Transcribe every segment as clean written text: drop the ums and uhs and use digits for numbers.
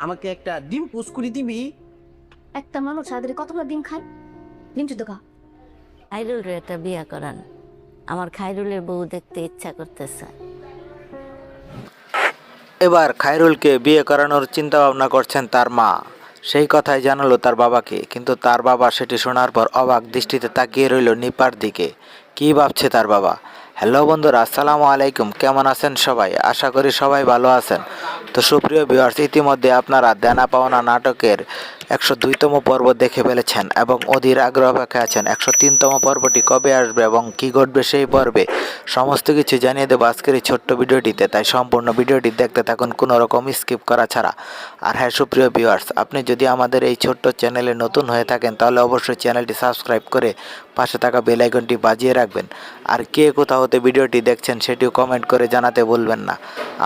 আমাকে একটা ডিম পোস্ট করে দিবি? একটা মানুষ সারাদিনে কতগুলো ডিম খায়? ডিম চুদ্দ খা। খাইরুল একটা বিয়া করান, আমার খাইরুলের বউ দেখতে ইচ্ছা করতেছে। এবার খায়রুলকে বিয়ে করানোর চিন্তা ভাবনা করছেন তার মা। সেই কথাই জানালো তার বাবাকে, কিন্তু তার বাবা সেটি শোনার পর অবাক দৃষ্টিতে তাকিয়ে রইল নিপার দিকে। কী ভাবছে তার বাবা? হ্যালো বন্ধুরা, আসসালামু আলাইকুম। কেমন আছেন সবাই? আশা করি সবাই ভালো আছেন। তো সুপ্রিয় ভিউয়ার্স, ইতিমধ্যে আপনারা দেনা পাওনা নাটকের 102তম পর্ব দেখে ফেলেছেন এবং অধীর আগ্রহ অপেক্ষায় আছেন 103তম পর্বটি কবে আসবে এবং কী ঘটবে সেই পর্বে। সমস্ত কিছু জানিয়ে দেবো আজকের এই ছোট্ট ভিডিওটিতে, তাই সম্পূর্ণ ভিডিওটি দেখতে থাকুন কোনো রকম স্কিপ করা ছাড়া। আর হ্যাঁ সুপ্রিয় ভিউয়ার্স, আপনি যদি আমাদের এই ছোট্ট চ্যানেলে নতুন হয়ে থাকেন তাহলে অবশ্যই চ্যানেলটি সাবস্ক্রাইব করে পাশে থাকা বেল আইকনটি বাজিয়ে রাখবেন। আর কে কোথা হতে ভিডিওটি দেখছেন সেটিও কমেন্ট করে জানাতে ভুলবেন না।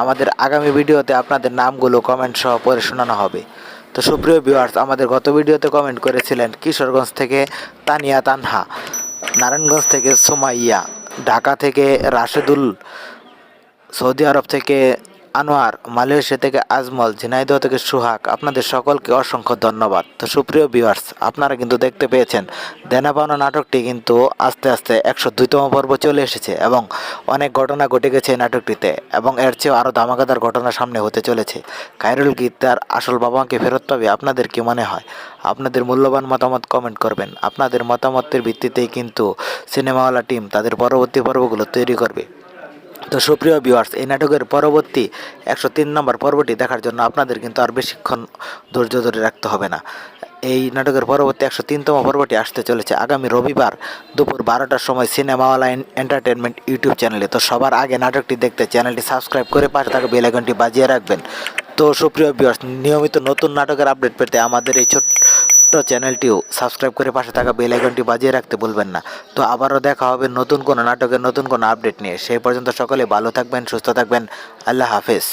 আমাদের আগামী ভিডিওতে আপনাদের নামগুলো কমেন্ট সহ পড়ে শোনানো হবে। তো সুপ্রিয় ভিউয়ার্স, আমাদের গত ভিডিওতে কমেন্ট করেছিলেন কিশোরগঞ্জ থেকে তানিয়া তানহা, নারায়ণগঞ্জ থেকে সুমাইয়া, ঢাকা থেকে রাশেদুল, সৌদি আরব থেকে আনোয়ার, মালয়েশিয়া থেকে আজমল, ঝিনাইদহ থেকে সুহাগ। আপনাদের সকলকে অসংখ্য ধন্যবাদ। তো সুপ্রিয় ভিউয়ার্স, আপনারা কিন্তু দেখতে পেয়েছেন দেনা পাওনা নাটকটি কিন্তু আস্তে আস্তে 102তম পর্ব চলে এসেছে এবং অনেক ঘটনা ঘটে গেছে এই নাটকটিতে এবং এর চেয়েও আরও ধামাকাদার ঘটনা সামনে হতে চলেছে। খায়রুল কি তার আসল বাবাকে ফেরত পাবে? আপনাদের কি মনে হয়? আপনাদের মূল্যবান মতামত কমেন্ট করবেন। আপনাদের মতামতের ভিত্তিতেই কিন্তু সিনেমাওয়ালা টিম তাদের পরবর্তী পর্বগুলো তৈরি করবে। তো সুপ্রিয় ভিউয়ার্স, এই নাটকের পরবর্তী 103 নম্বর পর্বটি দেখার জন্য আপনাদের কিন্তু আর বেশিক্ষণ ধৈর্য ধরে রাখতে হবে না। এই নাটকের পরবর্তী 103তম পর্বটি আসতে চলেছে আগামী রবিবার দুপুর 12টার সময় সিনেমাওয়ালা এন্টারটেনমেন্ট ইউটিউব চ্যানেলে। তো সবার আগে নাটকটি দেখতে চ্যানেলটি সাবস্ক্রাইব করে পাশে থাকা বেল আইকনটি বাজিয়ে রাখবেন। তো সুপ্রিয় ভিউয়ার্স, নিয়মিত নতুন নাটকের আপডেট পেতে আমাদের এই ছোট্ট চ্যানেলটিও সাবস্ক্রাইব করে পাশে থাকা বেল আইকনটি বাজিয়ে রাখতে ভুলবেন না। তো আবারও দেখা হবে নতুন কোনো নাটকের নতুন কোনো আপডেট নিয়ে। সেই পর্যন্ত সকলে ভালো থাকবেন, সুস্থ থাকবেন। আল্লাহ হাফেজ।